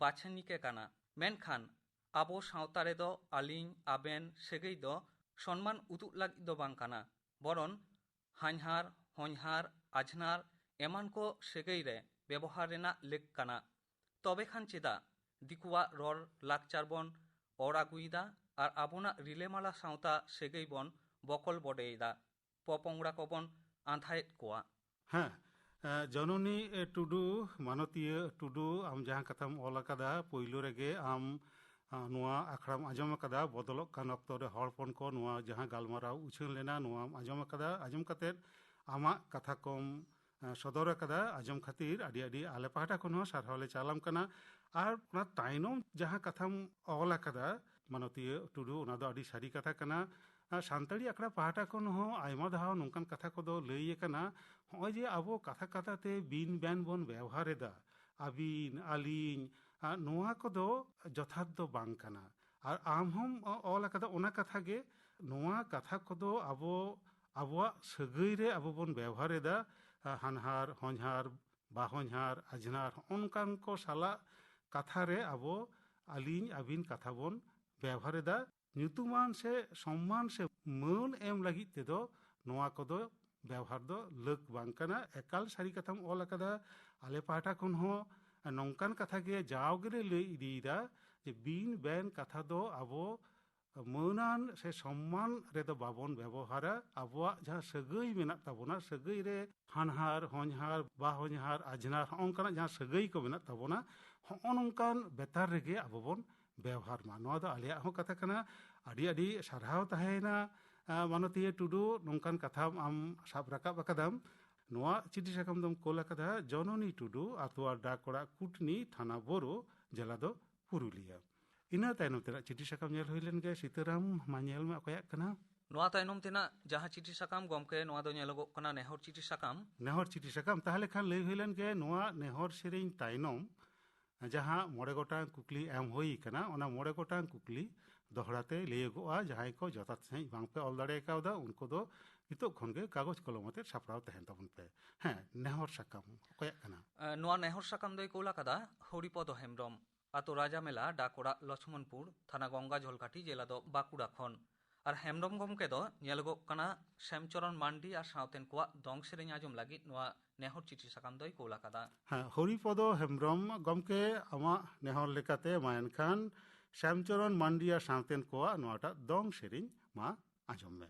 ᱵᱟᱪᱷᱱᱤᱠᱮ ᱠᱟᱱᱟ ᱢᱮᱱᱠᱷᱟᱱ ᱟᱵᱚ ᱥᱟᱶᱛᱟ ᱨᱮᱫᱚ ᱟᱹᱞᱤᱧ ᱟᱵᱮᱱ ᱥᱟᱹᱜᱟᱹᱭ ᱫᱚ ᱥᱚᱱᱢᱟᱱ ᱩᱫᱩᱜ ᱞᱟᱹᱜᱤᱫ ᱫᱚ ᱵᱟᱝ ᱠᱟᱱᱟ ᱵᱚᱨᱚᱱ ᱦᱟᱧᱦᱟᱨ ᱦᱚᱧᱦᱟᱨ ᱟᱡᱷᱱᱟᱨ ᱮᱢᱟᱱ ᱠᱚ ᱥᱟᱹᱜᱟᱹᱭ ᱨᱮ ᱵᱮᱵᱚᱦᱟᱨ ᱨᱮᱱᱟᱜ ᱞᱮᱠ ᱠᱟᱱᱟ ᱛᱚᱵᱮ ᱠᱷᱟᱱ ᱪᱮᱫᱟᱜ ᱫᱤᱠᱩᱣᱟᱜ ᱨᱚᱲ ᱞᱟᱠᱪᱟᱨ ᱵᱚᱱ ᱚᱨ ᱟᱹᱜᱩᱭᱮᱫᱟ ᱟᱨ ᱟᱵᱚᱱᱟᱜ ᱨᱤᱞᱟᱹᱢᱟᱞᱟ ᱥᱟᱶᱛᱟ ᱥᱟᱹᱜᱟᱹᱭ ᱵᱚᱱ ᱵᱚᱠᱚᱞ ᱵᱚᱰᱮᱭᱮᱫᱟ ᱯᱚᱯᱚᱝᱲᱟ ᱠᱚᱵᱚᱱ ᱟᱸᱫᱷᱟᱭᱮᱫ ᱠᱚᱣᱟ ᱦᱮᱸ ᱡᱚᱱᱚᱱᱤ ᱴᱩᱰᱩ ᱢᱟᱱᱚᱛᱤᱭᱟᱹ ᱴᱩᱰᱩ ᱟᱢ ᱡᱟᱦᱟᱸ ᱠᱟᱛᱷᱟᱢ ᱚᱞ ᱟᱠᱟᱫᱟ ᱯᱳᱭᱞᱳ ᱨᱮᱜᱮ ᱟᱢ ᱱᱚᱣᱟ ᱟᱠᱷᱲᱟᱢ ᱟᱸᱡᱚᱢ ᱟᱠᱟᱫᱟ ᱵᱚᱫᱚᱞᱚᱜ ᱠᱟᱱ ᱚᱠᱛᱚ ᱨᱮ ᱦᱚᱲ ᱦᱚᱯᱚᱱ ᱠᱚ ᱱᱚᱣᱟ ᱡᱟᱦᱟᱸ ᱜᱟᱞᱢᱟᱨᱟᱣ ᱩᱪᱷᱟᱹᱱ ᱞᱮᱱᱟ ᱱᱚᱣᱟᱢ ᱟᱸᱡᱚᱢ ᱟᱠᱟᱫᱟ ᱟᱸᱡᱚᱢ ᱠᱟᱛᱮᱫ ᱟᱢᱟᱜ ᱠᱟᱛᱷᱟ ᱠᱚᱢ ᱥᱚᱫᱚᱨ ᱟᱠᱟᱫᱟ ᱟᱸᱡᱚᱢ ᱠᱷᱟᱹᱛᱤᱨ ᱟᱹᱰᱤ ᱟᱹᱰᱤ ᱟᱞᱮ ᱯᱟᱦᱴᱟ ᱠᱷᱚᱱ ᱦᱚᱸ ᱥᱟᱨᱦᱟᱣ ᱞᱮ ᱪᱟᱞᱟᱢ ᱠᱟᱱᱟ ᱟᱨ ᱚᱱᱟ ᱛᱟᱭᱱᱚᱢ ᱡᱟᱦᱟᱸ ᱠᱟᱛᱷᱟᱢ ᱚᱞ ᱟᱠᱟᱫᱟ ᱢᱟᱱᱚᱛᱤᱭᱟᱹ ᱴᱩᱰᱩ ᱚᱱᱟ ᱫᱚ ᱟᱹᱰᱤ ᱥᱟᱹᱨᱤ ᱠᱟᱛᱷᱟ ᱠᱟᱱᱟ ᱥᱟᱱᱛᱟᱲᱤ ᱟᱠᱷᱲᱟ ᱯᱟᱦᱴᱟ ᱠᱷᱚᱱ ᱦᱚᱸ ᱟᱭᱢᱟ ᱫᱷᱟᱣ ᱱᱚᱝᱠᱟᱱ ᱠᱟᱛᱷᱟ ᱠᱚᱫᱚ ᱞᱟᱹᱭ ᱟᱠᱟᱱᱟ ᱱᱚᱜᱼᱚᱭ ᱡᱮ ᱟᱵᱚ ᱠᱟᱛᱷᱟ ᱠᱟᱛᱷᱟᱛᱮ ᱵᱤᱱ ᱵᱮᱱ ᱵᱚᱱ ᱵᱮᱣᱦᱟᱨ ᱮᱫᱟ ᱟᱹᱵᱤᱱ ᱟᱹᱞᱤᱧ ᱱᱚᱣᱟ ᱠᱚᱫᱚ ᱡᱚᱛᱷᱟᱛ ᱫᱚ ᱵᱟᱝ ᱠᱟᱱᱟ ᱟᱨ ᱟᱢ ᱦᱚᱢ ᱚᱞ ᱟᱠᱟᱫᱟ ᱚᱱᱟ ᱠᱟᱛᱷᱟ ᱜᱮ ᱱᱚᱣᱟ ᱠᱟᱛᱷᱟ ᱠᱚᱫᱚ ᱟᱵᱚᱣᱟᱜ ᱥᱟᱹᱜᱟᱹᱭ ᱨᱮ ᱟᱵᱚ ᱵᱚn ᱵᱮᱣᱦᱟᱨ ᱮᱫᱟ ᱦᱟᱱᱦᱟᱨ ᱦᱚᱧᱦᱟᱨ ᱵᱟᱦᱚᱧᱦᱟᱨ ᱟᱡᱷᱱᱟᱨ ᱚᱱᱠᱟᱱ ko ᱥᱟᱞᱟᱜ ᱠᱟᱛᱷᱟ ᱨᱮ ᱟᱵᱚ ᱟᱹᱞᱤᱧ ᱟᱹᱵᱤᱱ ᱠᱟᱛᱷᱟ ᱵᱚᱱ ᱵᱮᱣᱦᱟর ᱮᱫᱟ ᱧᱩᱛᱩᱢᱟᱱ ᱥᱮ ᱥᱚᱢমান ᱥᱮ ᱢᱟᱹᱱ ᱮᱢ ᱞᱟᱹᱜᱤᱫ ᱛᱮᱫᱚ ᱱᱚᱣᱟ ᱠᱚᱫᱚ ᱵᱮᱣᱦᱟᱨ ᱫᱚ ᱞᱟᱹᱠ ᱵᱟᱝ ᱠᱟᱱᱟ ᱮᱠᱟᱞ ᱥᱟᱹᱨᱤ ᱠᱟᱛᱷᱟᱢ ᱚᱞ ᱟᱠᱟᱫᱟ ᱟᱞᱮ ᱯᱟᱦᱴᱟ ᱠᱷᱚᱱ ᱦᱚᱸ ᱱᱚᱝᱠᱟᱱ ᱠᱟᱛᱷᱟ ᱜᱮ ᱡᱟᱣ ᱜᱮᱞᱮ ᱞᱟᱹᱭ ᱤᱫᱤᱭᱮᱫᱟ ᱡᱮ ᱵᱤᱱ ᱵᱮᱱ ᱠᱟᱛᱷᱟ ᱫᱚ ᱟᱵᱚ ᱢᱟᱹᱱᱟᱱ ᱥᱮ ᱥᱚᱢমান ᱨᱮᱫᱚ ᱵᱟᱵᱚᱱ ᱵᱮᱵᱚᱦᱟᱨᱟ ᱟᱵᱚᱣᱟᱜ ᱡᱟᱦᱟᱸ ᱥᱟᱹᱜᱟᱹᱭ ᱢᱮᱱᱟᱜ ᱛᱟᱵᱚᱱᱟ ᱥᱟᱹᱜᱟᱹᱭ ᱨᱮ ᱦᱟᱱᱦᱟᱨ ᱦᱚᱧᱦᱟᱨ ᱵᱟᱦᱚᱧᱦᱟর ᱟᱡᱷᱱᱟᱨ ᱦᱚᱸᱜᱼᱚᱝᱠᱟᱱᱟᱜ ᱡᱟᱦᱟᱸ ᱥᱟᱹᱜᱟᱹᱭ ᱠᱚ ᱢᱮᱱᱟᱜ ᱛᱟᱵᱚᱱᱟ ᱦᱚᱸᱜᱼᱚ ᱱᱚᱝᱠᱟᱱ ᱵᱮᱛᱟᱨ ᱨᱮᱜᱮ ᱟᱵᱚ ᱵᱚᱱ ᱵᱮᱣᱦᱟᱨ ᱢᱟ ᱱᱚᱣᱟ ᱫᱚ ᱟᱞᱮᱭᱟᱜ ᱦᱚᱸ ᱠᱟᱛᱷᱟ ᱠᱟᱱᱟ ᱟᱹᱰᱤ ᱟᱹᱰᱤ ᱥᱟᱨᱦᱟᱣ ᱛᱟᱦᱮᱸᱭᱮᱱᱟ ᱢᱟᱱᱚᱛᱤᱭᱟᱹ ᱴᱩᱰᱩ ᱱᱚᱝᱠᱟᱱ ᱠᱟᱛᱷᱟᱢ ᱟᱢ ᱥᱟᱵ ᱨᱟᱠᱟᱵ ᱟᱠᱟᱫᱟᱢ ᱱᱚᱣᱟ ᱪᱤᱴᱷᱤ ᱥᱟᱠᱟᱢ ᱫᱚᱢ ᱠᱳᱞ ᱟᱠᱟᱫᱟ ᱡᱚᱱᱚᱱᱤ ᱴᱩᱰᱩ ᱟᱛᱳ ᱟᱨ ᱰᱟᱠ ᱚᱲᱟᱜ ᱠᱩᱴᱱᱤ ᱛᱷᱟᱱᱟ ᱵᱳᱨᱳ ᱡᱮᱞᱟ ᱫᱚ ᱯᱩᱨᱩᱞᱤᱭᱟᱹ ᱤᱱᱟᱹ ᱛᱟᱭᱱᱚᱢ ᱛᱮᱱᱟᱜ ᱪᱤᱴᱷᱤ ᱥᱟᱠᱟᱢ ᱧᱮᱞ ᱦᱩᱭ ᱞᱮᱱ ᱜᱮ ᱥᱤᱛᱟᱹᱨᱟᱢ ᱢᱟ ᱧᱮᱞ ᱢᱮ ᱚᱠᱚᱭᱟᱜ ᱠᱟᱱᱟ ᱱᱚᱣᱟ ᱛᱟᱭᱱᱚᱢ ᱛᱮᱱᱟᱜ ᱡᱟᱦᱟᱸ ᱪᱤᱴᱷᱤ ᱥᱟᱠᱟᱢ ᱜᱚᱢᱠᱮ ᱱᱚᱣᱟ ᱫᱚ ᱧᱮᱞᱚᱜᱚᱜ ᱠᱟᱱᱟ ᱱᱮᱦᱚᱨ ᱪᱤᱴᱷᱤ ᱥᱟᱠᱟᱢ ᱱᱮᱦᱚᱨ ᱪᱤᱴᱷᱤ ᱥᱟᱠᱟᱢ ᱛᱟᱦᱞᱮ ᱠᱷᱟᱱ ᱞᱟᱹᱭ ᱦᱩᱭ ᱞᱮᱱ ᱜᱮ ᱱᱚᱣᱟ ᱱᱮᱦᱚᱨ ᱥᱮᱨᱮᱧ ᱛᱟᱭᱱᱚᱢ ᱡᱟᱦᱟᱸ 9 ᱜᱚᱴᱟᱝ ᱠᱩᱠᱞᱤ ᱮᱢ ᱦᱩᱭ ᱟᱠᱟᱱᱟ ᱚᱱᱟ 9 ᱜᱚᱴᱟᱝ ᱠᱩᱠᱞᱤ ᱫᱚᱦᱲᱟᱛᱮ ᱞᱟᱹᱭᱟᱹᱜᱚᱜᱼᱟ ᱡᱟᱦᱟᱸᱭ ᱠᱚ ᱡᱚᱛᱷᱟᱛ ᱥᱟᱺᱦᱤᱡ ᱵᱟᱝᱯᱮ ᱚᱞ ᱫᱟᱲᱮ ᱠᱟᱣᱫᱟ ᱩᱱᱠᱩ ᱫᱚ ᱱᱤᱛᱚᱜ ᱠᱷᱚᱱᱜᱮ ᱠᱟᱜᱚᱡᱽ ᱠᱚᱞᱚᱢ ᱟᱛᱮ ᱥᱟᱯᱲᱟᱣ ᱛᱟᱦᱮᱱ ᱛᱟᱵᱚᱱ ᱯᱮ ᱦᱮᱸ ᱱᱮᱦᱚᱨ ᱥᱟᱠᱟᱢ ᱚᱠᱚᱭᱟᱜ ᱠᱟᱱᱟ ᱱᱚᱣᱟ ᱱᱮᱦᱚᱨ ᱥᱟᱠᱟᱢ ᱫᱚᱭ ᱠᱳᱞ ᱟᱠᱟᱫᱟ ᱦᱚᱨᱤᱯᱚᱫᱚ ᱦᱮᱢᱵᱨᱚᱢ ᱟᱛᱳ ᱨᱟᱡᱟ ᱢᱮᱞᱟ ᱰᱟᱠ ᱚᱲᱟᱜ ᱞᱚᱪᱷᱢᱚᱱᱯᱩᱨ ᱛᱷᱟᱱᱟ ᱜᱚᱝᱜᱟ ᱡᱷᱚᱞᱠᱟᱴᱤ ᱡᱮᱞᱟ ᱫᱚ ᱵᱟᱸᱠᱩᱲᱟ ᱠᱷᱚᱱ ᱟᱨ ᱦᱮᱢᱵᱨᱚᱢ ᱜᱚᱢᱠᱮ ᱫᱚ ᱧᱮᱞᱚᱜᱚᱜ ᱠᱟᱱᱟ ᱥᱮᱢᱪᱚᱨᱚᱱ ᱢᱟᱱᱰᱤ ᱟᱨ ᱥᱟᱶᱛᱮᱱ ᱠᱚᱣᱟᱜ ᱫᱚᱝ ᱥᱮᱨᱮᱧ ᱟᱸᱡᱚᱢ ᱞᱟᱹᱜᱤᱫ ᱱᱚᱣᱟ ᱱᱮᱦᱚᱨ ᱪᱤᱴᱷᱤ ᱥᱟᱠᱟᱢ ᱫᱚᱭ ᱠᱳᱞ ᱟᱠᱟᱫᱟ ᱦᱮᱸ ᱦᱚᱨᱤᱯᱚᱫᱚ ᱦᱮᱢᱵᱨᱚᱢ ᱜᱚᱢᱠᱮ ᱟᱢᱟᱜ ᱱᱮᱦᱚᱨ ᱞᱮᱠᱟᱛᱮ ᱢᱟ ᱮᱱᱠᱷᱟᱱ ᱥᱮᱢᱪᱚᱨᱚᱱ ᱢᱟᱱᱰᱤ ᱟᱨ ᱥᱟᱶᱛᱮᱱ ᱠᱚᱣᱟᱜ ᱱᱚᱣᱟᱴᱟᱜ ᱫᱚᱝ ᱥᱮᱨᱮᱧ ᱢᱟ ᱟᱸᱡᱚᱢ ᱢᱮ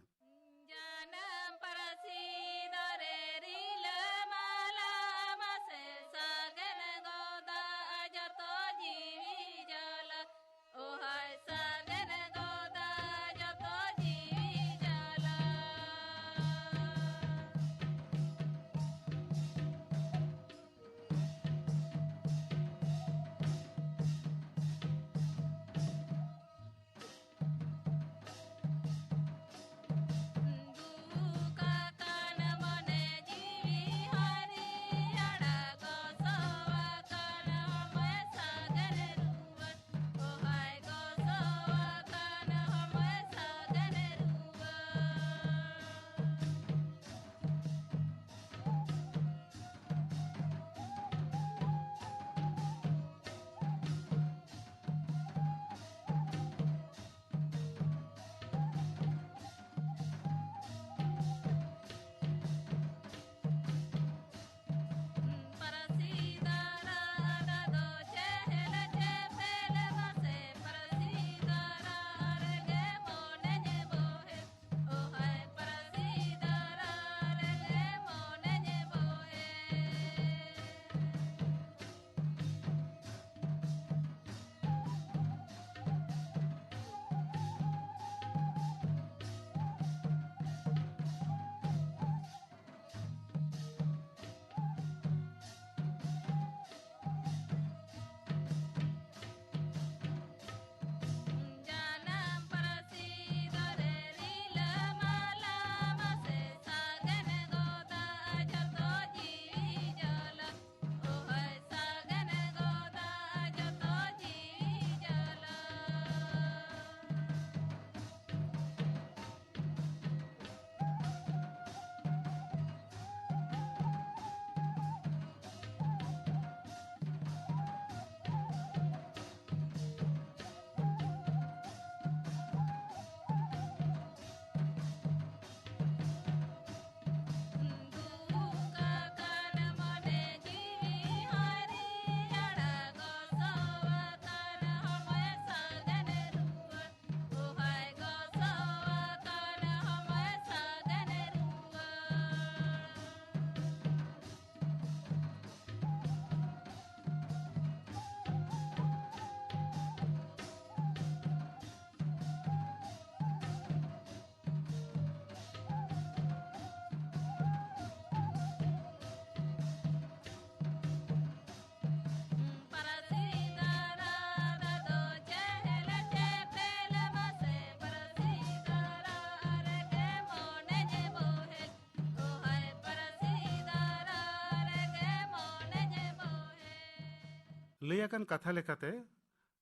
ᱞᱟᱹᱭ ᱟᱠᱟᱱ ᱠᱟᱛᱷᱟ ᱞᱮᱠᱟᱛᱮ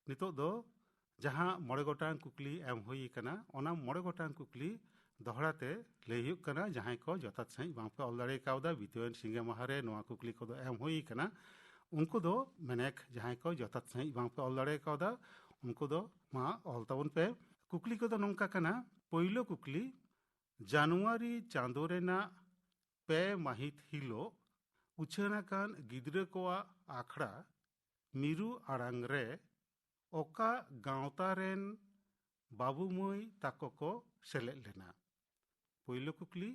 ᱱᱤᱛᱚᱜ ᱫᱚ ᱡᱟᱦᱟᱸ 9 ᱜᱚᱴᱟᱝ ᱠᱩᱠᱞᱤ ᱮᱢ ᱦᱩᱭ ᱟᱠᱟᱱᱟ ᱚᱱᱟ 9 ᱜᱚᱴᱟᱝ ᱠᱩᱠᱞᱤ ᱫᱚᱦᱲᱟᱛᱮ ᱞᱟᱹᱭ ᱦᱩᱭᱩᱜ ᱠᱟᱱᱟ ᱡᱟᱦᱟᱸᱭ ᱠᱚ ᱡᱚᱛᱷᱟᱛ ᱥᱟᱺᱦᱤᱡ ᱵᱟᱝᱯᱮ ᱚᱞ ᱫᱟᱲᱮ ᱠᱟᱣᱫᱟ ᱵᱤᱛᱟᱹᱣᱮᱱ ᱥᱤᱸᱜᱮ ᱢᱟᱦᱟᱨᱮ ᱱᱚᱣᱟ ᱠᱩᱠᱞᱤ ᱠᱚᱫᱚ ᱮᱢ ᱦᱩᱭ ᱟᱠᱟᱱᱟ ᱩᱱᱠᱩ ᱫᱚ ᱢᱮᱱᱮᱠ ᱡᱟᱦᱟᱸᱭ ᱠᱚ ᱡᱚᱛᱷᱟᱛ ᱥᱟᱺᱦᱤᱡ ᱵᱟᱝᱯᱮ ᱚᱞ ᱫᱟᱲᱮ ᱠᱟᱣᱫᱟ ᱩᱱᱠᱩ ᱫᱚ ᱢᱟ ᱚᱞ ᱛᱟᱵᱚᱱ ᱯᱮ ᱠᱩᱠᱞᱤ ᱠᱚᱫᱚ ᱱᱚᱝᱠᱟ ᱠᱟᱱᱟ ᱯᱳᱭᱞᱳ ᱠᱩᱠᱞᱤ ᱡᱟᱱᱩᱣᱟᱨᱤ ᱪᱟᱸᱫᱳ ᱨᱮᱱᱟᱜ 2 ᱢᱟᱹᱦᱤᱛ ᱦᱤᱞᱳᱜ ᱩᱪᱷᱟᱹᱱ ᱟᱠᱟᱱ ᱜᱤᱫᱽᱨᱟᱹ ᱠᱚᱣᱟᱜ ᱟᱠᱷᱲᱟ ᱢᱤᱨᱩ ᱟᱲᱟᱝ ᱨᱮ ᱚᱠᱟ ᱜᱟᱶᱛᱟ ᱨᱮᱱ ᱵᱟᱹᱵᱩ ᱢᱟᱹᱭ ᱛᱟᱠᱚ ᱠᱚ ᱥᱮᱞᱮᱫ ᱞᱮᱱᱟ ᱯᱳᱭᱞᱳ ᱠᱩᱠᱞᱤ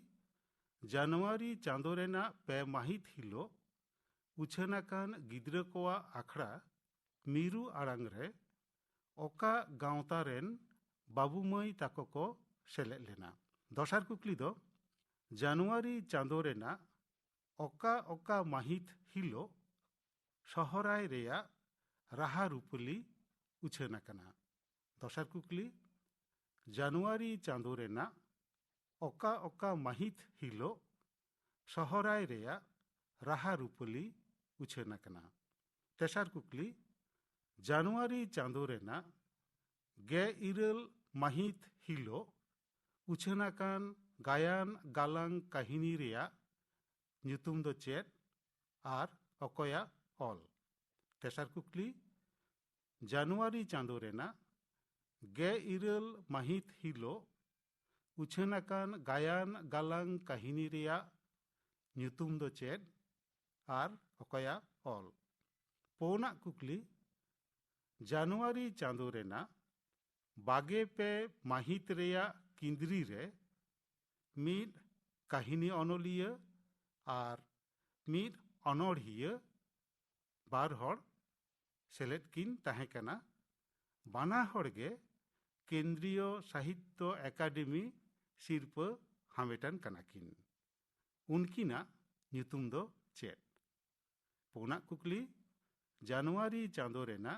ᱡᱟᱱᱩᱣᱟᱨᱤ ᱪᱟᱸᱫᱳ ᱨᱮᱱᱟᱜ 2 ᱢᱟᱹᱦᱤᱛ ᱦᱤᱞᱳᱜ ᱩᱪᱷᱟᱹᱱ ᱟᱠᱟᱱ ᱜᱤᱫᱽᱨᱟᱹ ᱠᱚᱣᱟᱜ ᱟᱠᱷᱲᱟ ᱢᱤᱨᱩ ᱟᱲᱟᱝ ᱨᱮ ᱚᱠᱟ ᱜᱟᱶᱛᱟ ᱨᱮᱱ ᱵᱟᱹᱵᱩ ᱢᱟᱹᱭ ᱛᱟᱠᱚ ᱠᱚ ᱥᱮᱞᱮᱫ ᱞᱮᱱᱟ ᱫᱚᱥᱟᱨ ᱠᱩᱠᱞᱤ ᱫᱚ ᱡᱟᱱᱩᱣᱟᱨᱤ ᱪᱟᱸᱫᱳ ᱨᱮᱱᱟᱜ ᱚᱠᱟ ᱢᱟᱹᱦᱤᱛ ᱦᱤᱞᱳᱜ ᱥᱚᱦᱨᱟᱭ ᱨᱮᱭᱟᱜ ᱨᱟᱦᱟ ᱨᱩᱯᱟᱹᱞᱤ ᱩᱪᱷᱟᱹᱱ ᱟᱠᱟᱱᱟ ᱫᱚᱥᱟᱨ ᱠᱩᱠᱞᱤ ᱡᱟᱱᱩᱣᱟᱨᱤ ᱪᱟᱸᱫᱳ ᱨᱮᱱᱟᱜ ᱚᱠᱟ ᱢᱟᱹᱦᱤᱛ ᱦᱤᱞᱳᱜ ᱥᱚᱦᱨᱟᱭ ᱨᱮᱭᱟᱜ ᱨᱟᱦᱟ ᱨᱩᱯᱟᱹᱞᱤ ᱩᱪᱷᱟᱹᱱ ᱟᱠᱟᱱᱟ ᱛᱮᱥᱟᱨ ᱠᱩᱠᱞᱤ ᱡᱟᱱᱩᱣᱟᱨᱤ ᱪᱟᱸᱫᱳ ᱨᱮᱱᱟᱜ 19 ᱢᱟᱹᱦᱤᱛ ᱦᱤᱞᱳᱜ ᱩᱪᱷᱟᱹᱱ ᱟᱠᱟᱱ ᱜᱟᱭᱟᱱ ᱜᱟᱞᱟᱝ ᱠᱟᱹᱦᱤᱱᱤ ᱨᱮᱭᱟᱜ ᱧᱩᱛᱩᱢ ᱫᱚ ᱪᱮᱫ ᱟᱨ ᱚᱠᱚᱭᱟᱜ ᱚᱞ ᱛᱮᱥᱟর ᱠᱩᱠᱞᱤ জানুয়ারি চাঁদো রেনাᱜ 19 মাহিত হিলোᱜ ᱩᱪᱷᱟᱹᱱ ᱟᱠᱟᱱ ᱜᱟᱭᱟᱱ ᱜᱟᱞᱟᱝ ᱠᱟᱹᱦᱤᱱᱤ ᱨᱮᱭᱟᱜ ᱧᱩᱛᱩᱢ ᱫᱚ ᱪᱮᱫ ᱟᱨ ᱚᱠᱚᱭᱟᱜ ᱚᱞ ᱯᱳᱱᱟᱜ ᱠᱩᱠᱞᱤ জানুয়ারি চাঁদো রেনাᱜ 22 মাহিত রেᱭᱟᱜ ᱠᱤᱸᱫᱽᱨᱤ ᱨᱮ ᱢᱤᱫ ᱠᱟᱹᱦᱤᱱᱤ ᱚᱱᱚᱞᱤᱭᱟᱹ ᱟᱨ ᱢᱤᱫ ᱚᱱᱚᱬᱦᱤᱭᱟᱹ ᱵᱟᱨ ᱦᱚᱲ ᱥᱮᱞᱮᱫ ᱠᱤᱱ ᱛᱟᱦᱮᱸ ᱠᱟᱱᱟ ᱵᱟᱱᱟ ᱦᱚᱲ ᱜᱮ কেন্দ্রীয় সাহিত্য একাডেমি শিল্পা হামেটান কানাকিন উনকিনা nyutum do chet পুনাক কুকলি জানুয়ারি চাঁদো রেনা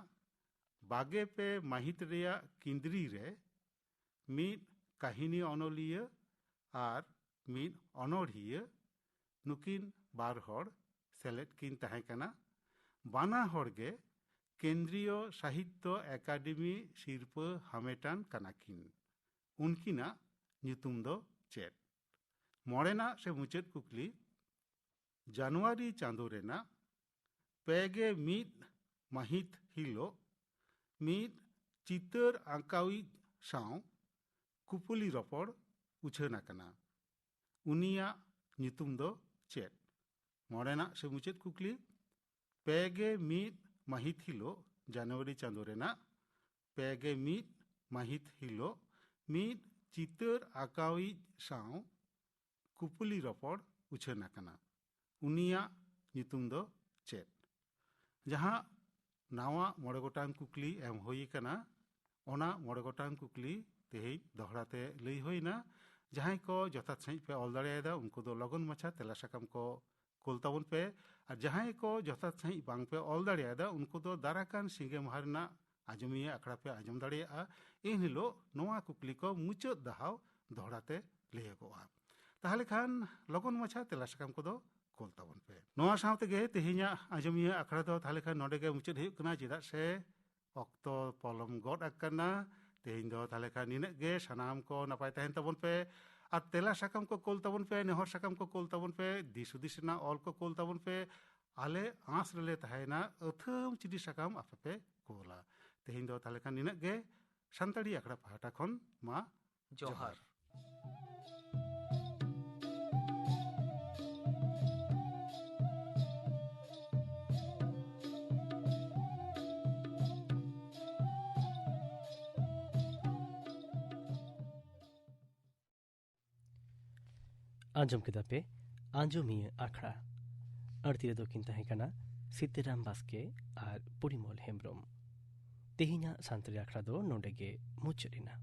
22 মাহিত রেয়া কিন্দ্রি রে মিদ কাহিনী অনলিয়া আর মিদ অনড়হিয়া নুকিন বার হড় সেলেদ কিন তাহেঁ কানা বানা হড় গে কেন্দ্রীয় সাহিত্য একাডেমি শিল্পা হামেটান কানাকিন উনকিনা nyutum do chet মরেনা সে মুচেদ কুকলি জানুয়ারি চাঁদো রেনা পেগে মিদ মাহিত হিলো মিদ চিতর আঁকাউই সাও কুপুলি রপড় উছাᱹᱱ আকানা উনিয়া nyutum do chet মরেনা সে মুচেদ কুকলি পেগে মিদ মাহিত হিলো জানুয়ারি চাঁদো রেনা পেগে মিদ মাহিত হিলো মিদ চিতর আঁকাউই সাও কুপুলি রপড় উছাᱹᱱ আকানা উনিয়া nyutum do chet jaha nawa mole gotang kukli em hoi kana ona mole gotang kukli tehei dohrate lei hoina jahay ko jotat sahi pe ol dareeda unko do logon macha tela sakam ko kol tabon pe ar jahay ko jotat sahi bang pe ol dareeda unko do darakan singe maharna ajomiye akra pe ajom dareea in hilo noa kukli ko muchot dahaw dohrate legoa tahale khan logon macha tela sakam ko do kol tabon pe noa saute ge tehinya ajomiye akra do tahale khan node ge muchot heyuk kana cheda se okto polom god akana tehin do tahale khan ninag ge sanam ko napai tahen tabon pe আর তেলা succumb কো কোল তাবন pay নেহর succumb কো কোল তাবন pay দিসুদিসনা all কো কোল তাবন pay আলে আঁস রেলে তাহেনা autumn CD succumb আপে কোলা তেহিন দো তাহলে খান নিনাগ গে সান্তাড়ি আকড়া পাহাটা খন মা জোহার ᱟᱸᱡᱚᱢ ᱠᱮᱫᱟ ᱯᱮ ᱟᱸᱡᱚᱢᱤᱭᱟᱹ ᱟᱠᱷᱲᱟ ᱟᱹᱲᱛᱤ ᱨᱮᱫᱚ ᱠᱤᱱ ᱛᱟᱦᱮᱸ ᱠᱟᱱᱟ ᱥᱤᱛᱟᱹᱨᱟᱢ ᱵᱟᱥᱠᱮ ᱟᱨ ᱯᱚᱨᱤᱢᱚᱞ ᱦᱮᱢᱵᱨᱚᱢ ᱛᱮᱦᱮᱧᱟᱜ ᱥᱟᱱᱛᱟᱲᱤ ᱟᱠᱷᱲᱟ ᱫᱚ ᱱᱚᱰᱮ ᱜᱮ ᱢᱩᱪᱟᱹᱫ ᱮᱱᱟ